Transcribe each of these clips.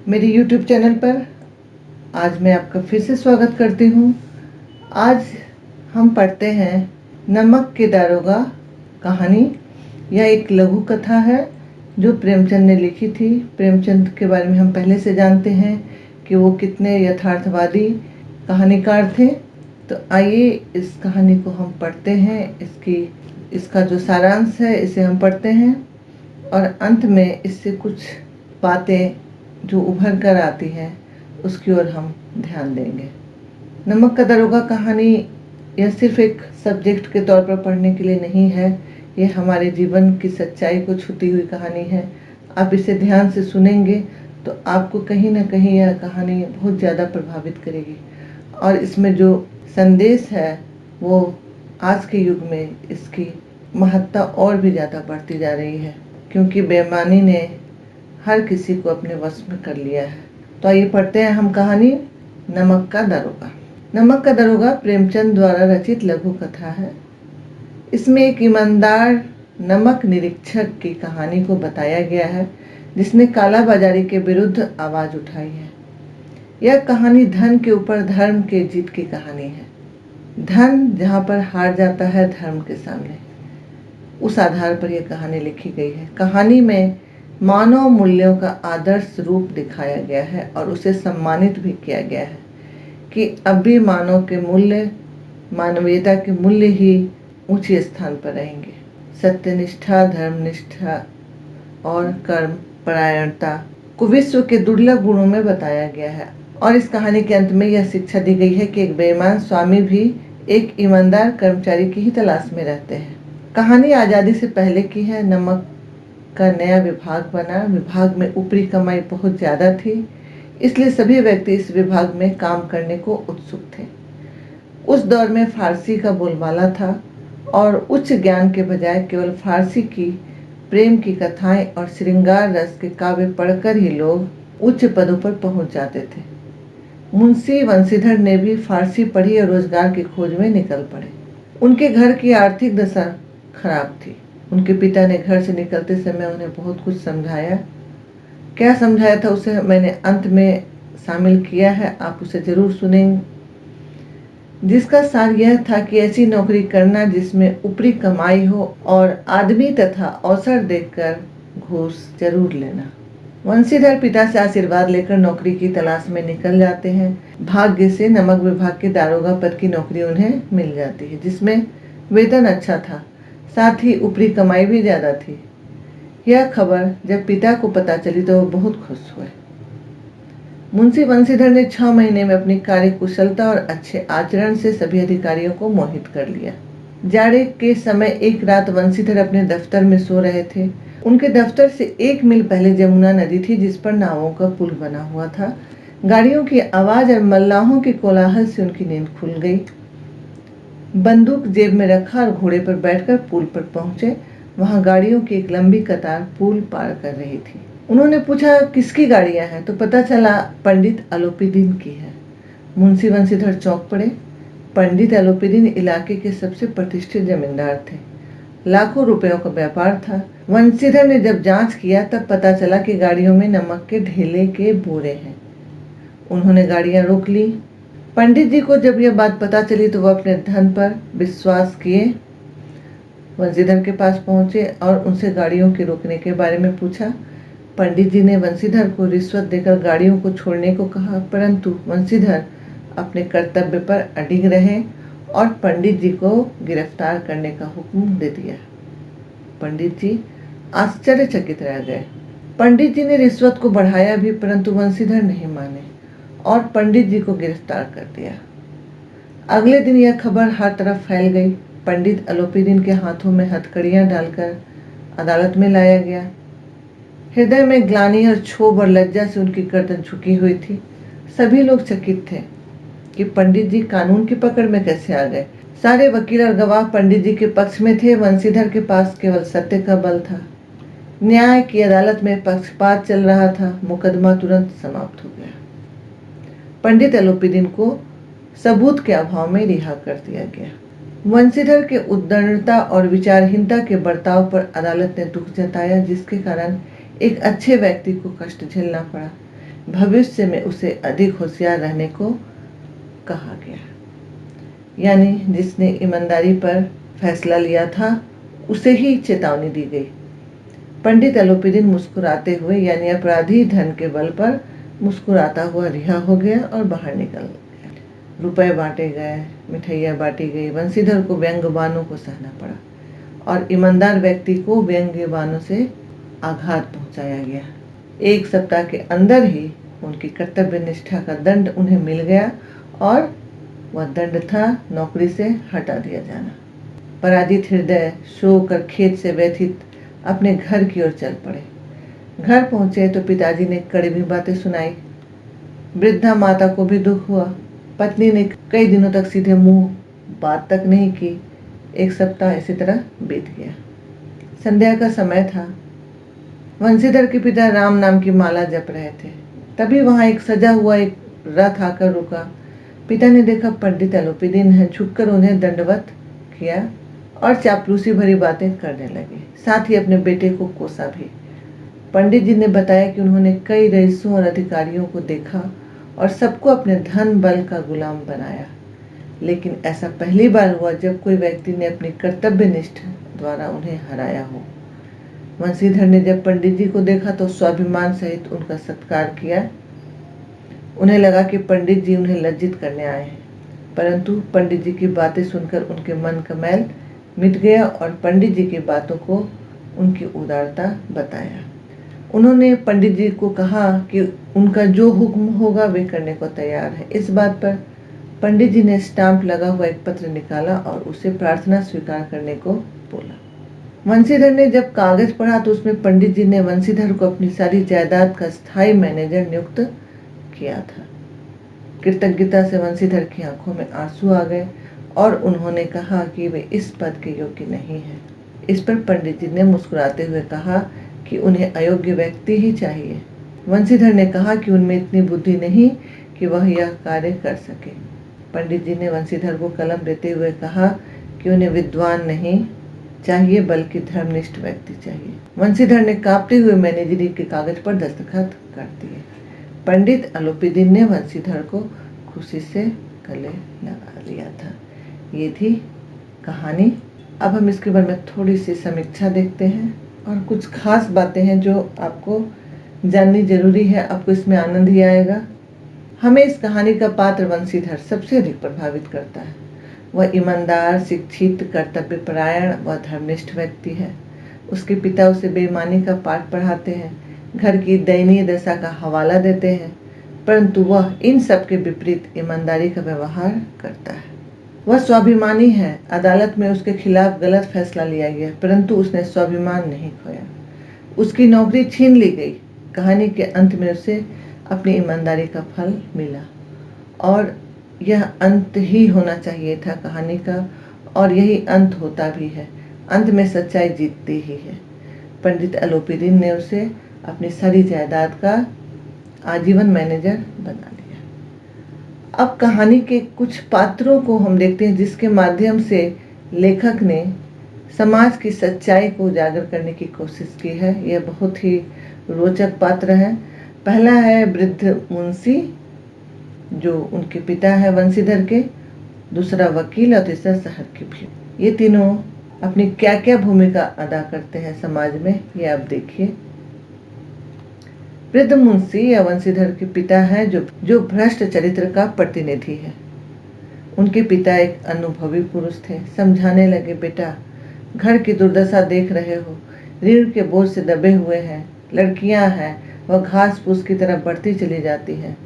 मेरे YouTube channel पर आज मैं आपका फिर से स्वागत करती हूँ। आज हम पढ़ते हैं नमक के दारोगा कहानी। यह एक लघु कथा है जो प्रेमचंद ने लिखी थी। प्रेमचंद के बारे में हम पहले से जानते हैं कि वो कितने यथार्थवादी कहानीकार थे। तो आइए इस कहानी को हम पढ़ते हैं। इसका जो सारांश है इसे हम पढ़ते हैं और अंत में इससे कुछ बातें जो उभर कर आती हैं उसकी ओर हम ध्यान देंगे। नमक का दारोगा कहानी यह सिर्फ एक सब्जेक्ट के तौर पर पढ़ने के लिए नहीं है, यह हमारे जीवन की सच्चाई को छूती हुई कहानी है। आप इसे ध्यान से सुनेंगे तो आपको कहीं ना कहीं यह कहानी बहुत ज़्यादा प्रभावित करेगी और इसमें जो संदेश है वो आज के युग में इसकी महत्ता और भी ज़्यादा बढ़ती जा रही है, क्योंकि बेईमानी ने हर किसी को अपने वश में कर लिया है। तो आइए पढ़ते हैं हम कहानी नमक का दारोगा। नमक का दारोगा प्रेमचंद द्वारा रचित लघु कथा है। इसमें एक ईमानदार नमक निरीक्षक की कहानी को बताया गया है जिसने कालाबाजारी के विरुद्ध आवाज उठाई है। यह कहानी धन के ऊपर धर्म के जीत की कहानी है। धन जहाँ पर हार जाता है धर्म के सामने, उस आधार पर यह कहानी लिखी गई है। कहानी में मानव मूल्यों का आदर्श रूप दिखाया गया है और उसे सम्मानित भी किया गया है कि अब भी मानव के मूल्य, मानवीयता के मूल्य ही ऊंचे स्थान पर रहेंगे। सत्यनिष्ठा, धर्मनिष्ठा और कर्म परायणता को विश्व के दुर्लभ गुणों में बताया गया है। और इस कहानी के अंत में यह शिक्षा दी गई है कि एक बेईमान स्वामी भी एक ईमानदार कर्मचारी की ही तलाश में रहते हैं। कहानी आज़ादी से पहले की है। नमक का नया विभाग बना। विभाग में ऊपरी कमाई बहुत ज़्यादा थी, इसलिए सभी व्यक्ति इस विभाग में काम करने को उत्सुक थे। उस दौर में फारसी का बोलबाला था और उच्च ज्ञान के बजाय केवल फारसी की प्रेम की कथाएं और श्रृंगार रस के काव्य पढ़कर ही लोग उच्च पदों पर पहुंच जाते थे। मुंशी बंशीधर ने भी फारसी पढ़ी और रोजगार की खोज में निकल पड़े। उनके घर की आर्थिक दशा खराब थी। उनके पिता ने घर से निकलते समय उन्हें बहुत कुछ समझाया। क्या समझाया था उसे मैंने अंत में शामिल किया है, आप उसे जरूर सुनेंगे। जिसका सार यह था कि ऐसी नौकरी करना जिसमें ऊपरी कमाई हो और आदमी तथा अवसर देखकर घूस जरूर लेना। वंशीधर पिता से आशीर्वाद लेकर नौकरी की तलाश में निकल जाते हैं। भाग्य से नमक विभाग के दारोगा पद की नौकरी उन्हें मिल जाती है, जिसमें वेतन अच्छा था, साथ ही ऊपरी कमाई भी ज्यादा थी। यह खबर जब पिता को पता चली तो वो बहुत खुश हुए। मुंशी बंशीधर ने 6 महीने में अपनी कार्य कुशलता और अच्छे आचरण से सभी अधिकारियों को मोहित कर लिया। जाड़े के समय एक रात बंशीधर अपने दफ्तर में सो रहे थे। उनके दफ्तर से 1 मील पहले जमुना नदी थी जिस पर नावों का पुल बना हुआ था। गाड़ियों की आवाज और मल्लाहों के कोलाहल से उनकी नींद खुल गई। बंदूक जेब में रखा और घोड़े पर बैठकर पुल पर पहुंचे। वहां गाड़ियों की एक लंबी कतार पुल पार कर रही थी। उन्होंने पूछा किसकी गाड़ियां हैं, तो पता चला पंडित अलोपीदीन की है। मुंशी बंशीधर चौंक पड़े। पंडित अलोपीदीन इलाके के सबसे प्रतिष्ठित जमींदार थे। लाखों रुपयों का व्यापार था। बंशीधर ने जब जांच किया तब पता चला कि गाड़ियों में नमक के ढेले के बोरे हैं। उन्होंने गाड़ियां रोक ली। पंडित जी को जब यह बात पता चली तो वह अपने धन पर विश्वास किए बंशीधर के पास पहुंचे और उनसे गाड़ियों के रोकने के बारे में पूछा। पंडित जी ने बंशीधर को रिश्वत देकर गाड़ियों को छोड़ने को कहा, परंतु बंशीधर अपने कर्तव्य पर अडिग रहे और पंडित जी को गिरफ्तार करने का हुक्म दे दिया। पंडित जी आश्चर्यचकित रह गए। पंडित जी ने रिश्वत को बढ़ाया भी, परंतु बंशीधर नहीं माने और पंडित जी को गिरफ्तार कर दिया। अगले दिन यह खबर हर तरफ फैल गई। पंडित अलोपीदीन के हाथों में हथकड़ियां डालकर अदालत में लाया गया। हृदय में ग्लानि और क्षोभ और लज्जा से उनकी गर्दन झुकी हुई थी। सभी लोग चकित थे कि पंडित जी कानून की पकड़ में कैसे आ गए। सारे वकील और गवाह पंडित जी के पक्ष में थे। बंशीधर के पास केवल सत्य का बल था। न्याय की अदालत में पक्षपात चल रहा था। मुकदमा तुरंत समाप्त हो गया। पंडित अलोपीदीन को सबूत के अभाव में रिहा कर दिया गया। वंशीधर के उद्दंडता और विचारहीनता के बर्ताव पर अदालत ने दुख जताया, जिसके कारण एक अच्छे व्यक्ति को कष्ट झेलना पड़ा। भविष्य में उसे अधिक होशियार रहने को कहा गया। यानी जिसने ईमानदारी पर फैसला लिया था उसे ही चेतावनी दी गई। पंडित अलोपीदीन मुस्कुराते हुए यानी अपराधी धन के बल पर मुस्कुराता हुआ रिहा हो गया और बाहर निकल गया। रुपए बांटे गए, मिठाइयाँ बांटी गई। वंशीधर को व्यंग्य बाणों को सहना पड़ा और ईमानदार व्यक्ति को व्यंग्य बाणों से आघात पहुंचाया गया। 1 सप्ताह के अंदर ही उनकी कर्तव्य निष्ठा का दंड उन्हें मिल गया और वह दंड था नौकरी से हटा दिया जाना। पराजित हृदय शोक और खेद से व्यथित अपने घर की ओर चल पड़े। घर पहुंचे तो पिताजी ने कड़वी बातें सुनाई। वृद्धा माता को भी दुख हुआ। पत्नी ने कई दिनों तक सीधे मुंह बात तक नहीं की। 1 सप्ताह इसी तरह बीत गया। संध्या का समय था। वंशीधर के पिता राम नाम की माला जप रहे थे। तभी वहां एक सजा हुआ एक रथ आकर रुका। पिता ने देखा पंडित अलोपीदीन है, झुककर उन्हें दंडवत किया और चापलूसी भरी बातें करने लगे। साथ ही अपने बेटे को कोसा भी। पंडित जी ने बताया कि उन्होंने कई रईसों और अधिकारियों को देखा और सबको अपने धन बल का गुलाम बनाया, लेकिन ऐसा पहली बार हुआ जब कोई व्यक्ति ने अपनी कर्तव्य निष्ठा द्वारा उन्हें हराया हो। वंशीधर ने जब पंडित जी को देखा तो स्वाभिमान सहित उनका सत्कार किया। उन्हें लगा कि पंडित जी उन्हें लज्जित करने आए हैं, परंतु पंडित जी की बातें सुनकर उनके मन का मैल मिट गया और पंडित जी की बातों को उनकी उदारता बताया। उन्होंने पंडित जी को कहा कि उनका जो हुक्म होगा वे करने को तैयार है। इस बात पर पंडित जी ने स्टाम्प लगा हुआ एक पत्र निकाला और उसे प्रार्थना स्वीकार करने को बोला। वंशीधर ने जब कागज पढ़ा तो उसमें पंडित जी ने वंशीधर को अपनी सारी जायदाद का स्थायी मैनेजर नियुक्त किया था। कृतज्ञता से वंशीधर की आंखों में आंसू आ गए और उन्होंने कहा कि वे इस पद के योग्य नहीं हैं। इस पर पंडित जी ने मुस्कुराते हुए कहा कि उन्हें अयोग्य व्यक्ति ही चाहिए। वंशीधर ने कहा कि उनमें इतनी बुद्धि नहीं कि वह यह कार्य कर सके। पंडित जी ने वंशीधर को कलम देते हुए कहा कि उन्हें विद्वान नहीं चाहिए बल्कि धर्मनिष्ठ व्यक्ति चाहिए। वंशीधर ने कांपते हुए मैनेजरी के कागज पर दस्तखत कर दिए। पंडित अलोपीदीन ने वंशीधर को खुशी से गले लगा लिया था। ये थी कहानी। अब हम इसके बारे में थोड़ी सी समीक्षा देखते हैं और कुछ खास बातें हैं जो आपको जाननी जरूरी है। आपको इसमें आनंद ही आएगा। हमें इस कहानी का पात्र वंशीधर सबसे अधिक प्रभावित करता है। वह ईमानदार, शिक्षित, कर्तव्यपरायण व धर्मनिष्ठ व्यक्ति है। उसके पिता उसे बेईमानी का पाठ पढ़ाते हैं, घर की दयनीय दशा का हवाला देते हैं, परंतु वह इन सब के विपरीत ईमानदारी का व्यवहार करता है। वह स्वाभिमानी है। अदालत में उसके खिलाफ गलत फैसला लिया गया, परंतु उसने स्वाभिमान नहीं खोया। उसकी नौकरी छीन ली गई। कहानी के अंत में उसे अपनी ईमानदारी का फल मिला और यह अंत ही होना चाहिए था कहानी का, और यही अंत होता भी है। अंत में सच्चाई जीतती ही है। पंडित अलोपीदीन ने उसे अपनी सारी जायदाद का आजीवन मैनेजर बना लिया। अब कहानी के कुछ पात्रों को हम देखते हैं जिसके माध्यम से लेखक ने समाज की सच्चाई को उजागर करने की कोशिश की है। यह बहुत ही रोचक पात्र है। पहला है वृद्ध मुंशी जो उनके पिता है वंशीधर के, दूसरा वकील और तीसरा शहर की भीड़। ये तीनों अपनी क्या क्या भूमिका अदा करते हैं समाज में, ये आप देखिए। वृद्ध मुंशी या वंशीधर के पिता है जो भ्रष्ट चरित्र का प्रतिनिधि है। उनके पिता एक अनुभवी पुरुष थे। समझाने लगे, बेटा घर की दुर्दशा देख रहे हो, ऋण के बोझ से दबे हुए हैं, लड़कियां हैं वह घास फूस की तरह बढ़ती चली जाती हैं।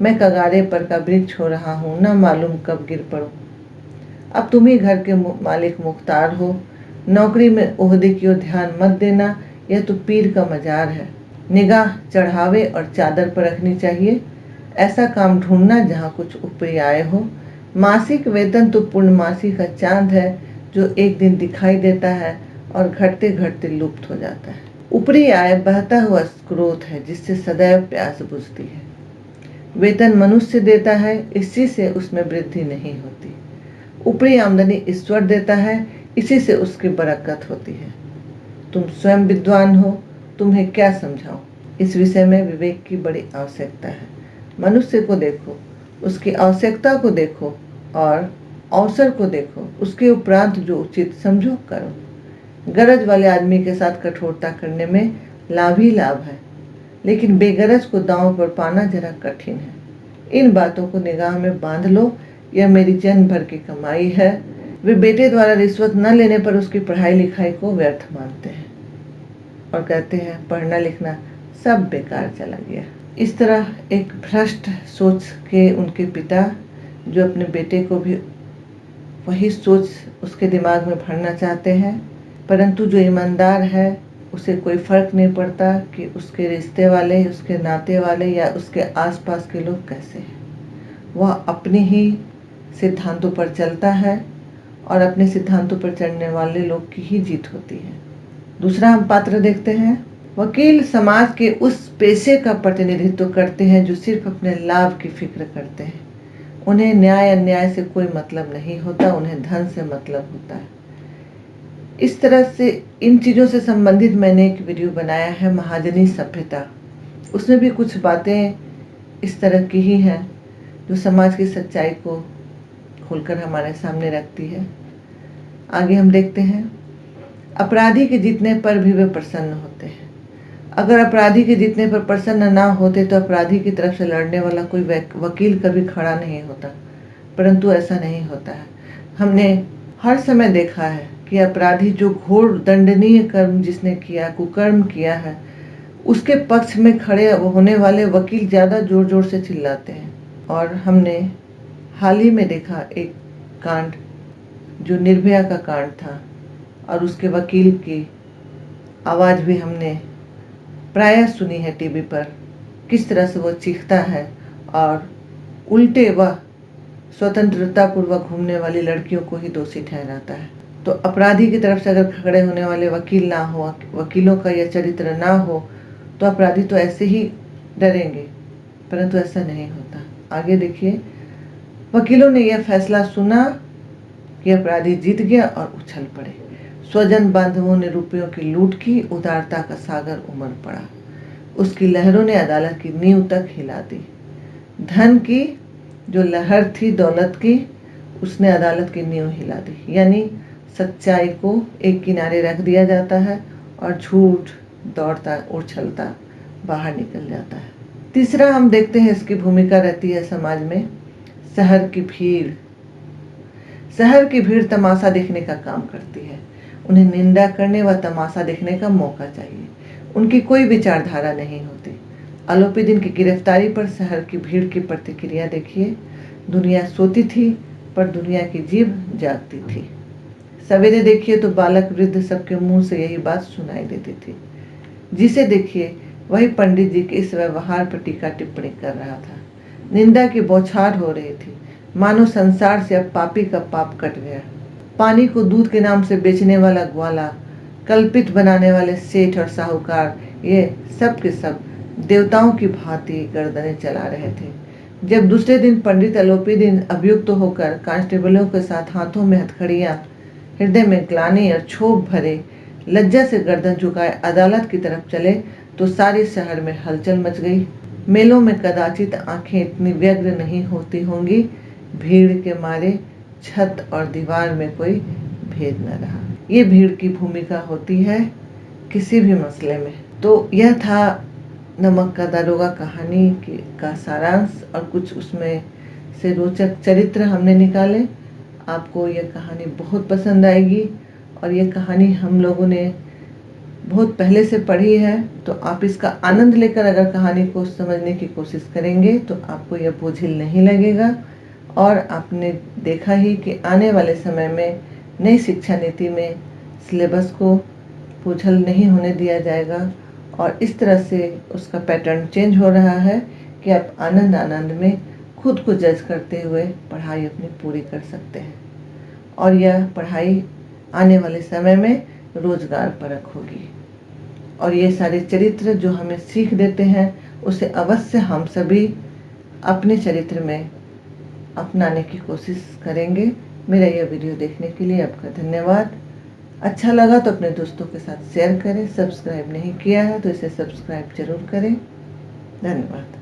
मैं कगारे पर का वृक्ष हो रहा हूँ, न मालूम कब गिर पड़ूं। अब तुम ही घर के मालिक मुख्तार हो। नौकरी में ओहदे की ओर ध्यान मत देना, यह तो पीर का मजार है। निगाह चढ़ावे और चादर पर रखनी चाहिए। ऐसा काम ढूंढना जहाँ कुछ ऊपरी आय हो। मासिक वेतन तो पूर्णमासी का चांद है जो एक दिन दिखाई देता है और घटते घटते लुप्त हो जाता है। ऊपरी आय बहता हुआ स्रोत है जिससे सदैव प्यास बुझती है। वेतन मनुष्य देता है, इसी से उसमें वृद्धि नहीं होती। ऊपरी आमदनी ईश्वर देता है, इसी से उसकी बरकत होती है। तुम स्वयं विद्वान हो, तुम्हें क्या समझाऊं। इस विषय में विवेक की बड़ी आवश्यकता है। मनुष्य को देखो, उसकी आवश्यकता को देखो और अवसर को देखो, उसके उपरांत जो उचित समझो करो। गरज वाले आदमी के साथ कठोरता करने में लाभ ही लाभ है, लेकिन बेगरज को दांव पर पाना जरा कठिन है। इन बातों को निगाह में बांध लो, यह मेरी जन्म भर की कमाई है। वे बेटे द्वारा रिश्वत न लेने पर उसकी पढ़ाई लिखाई को व्यर्थ मानते हैं और कहते हैं पढ़ना लिखना सब बेकार चला गया। इस तरह एक भ्रष्ट सोच के उनके पिता, जो अपने बेटे को भी वही सोच उसके दिमाग में भरना चाहते हैं, परंतु जो ईमानदार है उसे कोई फर्क नहीं पड़ता कि उसके रिश्ते वाले, उसके नाते वाले या उसके आसपास के लोग कैसे हैं। वह अपने ही सिद्धांतों पर चलता है और अपने सिद्धांतों पर चलने वाले लोग की ही जीत होती है। दूसरा हम पात्र देखते हैं। वकील समाज के उस पेशे का प्रतिनिधित्व करते हैं जो सिर्फ अपने लाभ की फिक्र करते हैं। उन्हें न्याय अन्याय से कोई मतलब नहीं होता, उन्हें धन से मतलब होता है। इस तरह से इन चीज़ों से संबंधित मैंने एक वीडियो बनाया है, महाजनी सभ्यता। उसमें भी कुछ बातें इस तरह की ही हैं जो समाज की सच्चाई को खोलकर हमारे सामने रखती है। आगे हम देखते हैं, अपराधी के जीतने पर भी वे प्रसन्न होते हैं। अगर अपराधी के जीतने पर प्रसन्न ना होते तो अपराधी की तरफ से लड़ने वाला कोई वकील कभी खड़ा नहीं होता, परंतु ऐसा नहीं होता है। हमने हर समय देखा है कि अपराधी जो घोर दंडनीय कर्म जिसने किया, कुकर्म किया है, उसके पक्ष में खड़े होने वाले वकील ज़्यादा जोर जोर से चिल्लाते हैं। और हमने हाल ही में देखा एक कांड जो निर्भया का कांड था, और उसके वकील की आवाज़ भी हमने प्रायः सुनी है टीवी पर, किस तरह से वो चीखता है और उल्टे वह स्वतंत्रता पूर्वक घूमने वाली लड़कियों को ही दोषी ठहराता है। तो अपराधी की तरफ से अगर खड़े होने वाले वकील ना हो, वकीलों का यह चरित्र ना हो, तो अपराधी तो ऐसे ही डरेंगे, परंतु ऐसा नहीं होता। आगे देखिए, वकीलों ने यह फैसला सुना कि अपराधी जीत गया और उछल पड़े। स्वजन बांधवों ने रुपयों की लूट की, उदारता का सागर उमड़ पड़ा। उसकी लहरों ने अदालत की नींव तक हिला दी। धन की जो लहर थी, दौलत की, उसने अदालत की नींव हिला दी। यानी सच्चाई को एक किनारे रख दिया जाता है और झूठ दौड़ता उछलता बाहर निकल जाता है। तीसरा हम देखते हैं, इसकी भूमिका रहती है समाज में शहर की भीड़। शहर की भीड़ तमाशा देखने का काम करती है। उन्हें निंदा करने व तमाशा देखने का मौका चाहिए। उनकी कोई विचारधारा नहीं होती। आरोपी की गिरफ्तारी पर शहर की भीड़ की प्रतिक्रिया देखिए। दुनिया सोती थी पर दुनिया की जीभ जागती थी। सवेरे देखिए तो बालक वृद्ध सबके मुंह से यही बात सुनाई देती थी। जिसे देखिए वही पंडित जी के इस व्यवहार पर टीका टिप्पणी कर रहा था। निंदा की बौछार हो रही थी, मानो संसार से अब पापी का पाप कट गया। पानी को दूध के नाम से बेचने वाला ग्वाला, कल्पित बनाने वाले सेठ और साहूकार, ये सब के सब देवताओं की भांति गर्दनें चला रहे थे। जब दूसरे दिन पंडित आरोपी अभियुक्त होकर कांस्टेबलों के साथ हाथों में हथकड़ियां, हृदय में ग्लानि और क्षोभ भरे, लज्जा से गर्दन झुकाए अदालत की तरफ चले तो सारे शहर में हलचल मच गई। मेलों में कदाचित आंखें इतनी व्यग्र नहीं होती होंगी, भीड़ के मारे छत और दीवार में कोई भेद न रहा। ये भीड़ की भूमिका होती है किसी भी मसले में। तो यह था नमक का दारोगा कहानी का सारांश, और कुछ उसमें से रोचक चरित्र हमने निकाले। आपको यह कहानी बहुत पसंद आएगी, और यह कहानी हम लोगों ने बहुत पहले से पढ़ी है, तो आप इसका आनंद लेकर अगर कहानी को समझने की कोशिश करेंगे तो आपको यह बोझिल नहीं लगेगा। और आपने देखा ही कि आने वाले समय में नई शिक्षा नीति में सिलेबस को बोझिल नहीं होने दिया जाएगा, और इस तरह से उसका पैटर्न चेंज हो रहा है कि आप आनंद में खुद को जज करते हुए पढ़ाई अपनी पूरी कर सकते हैं, और यह पढ़ाई आने वाले समय में रोजगार परक होगी। और ये सारे चरित्र जो हमें सीख देते हैं, उसे अवश्य हम सभी अपने चरित्र में अपनाने की कोशिश करेंगे। मेरा यह वीडियो देखने के लिए आपका धन्यवाद। अच्छा लगा तो अपने दोस्तों के साथ शेयर करें। सब्सक्राइब नहीं किया है तो इसे सब्सक्राइब जरूर करें। धन्यवाद।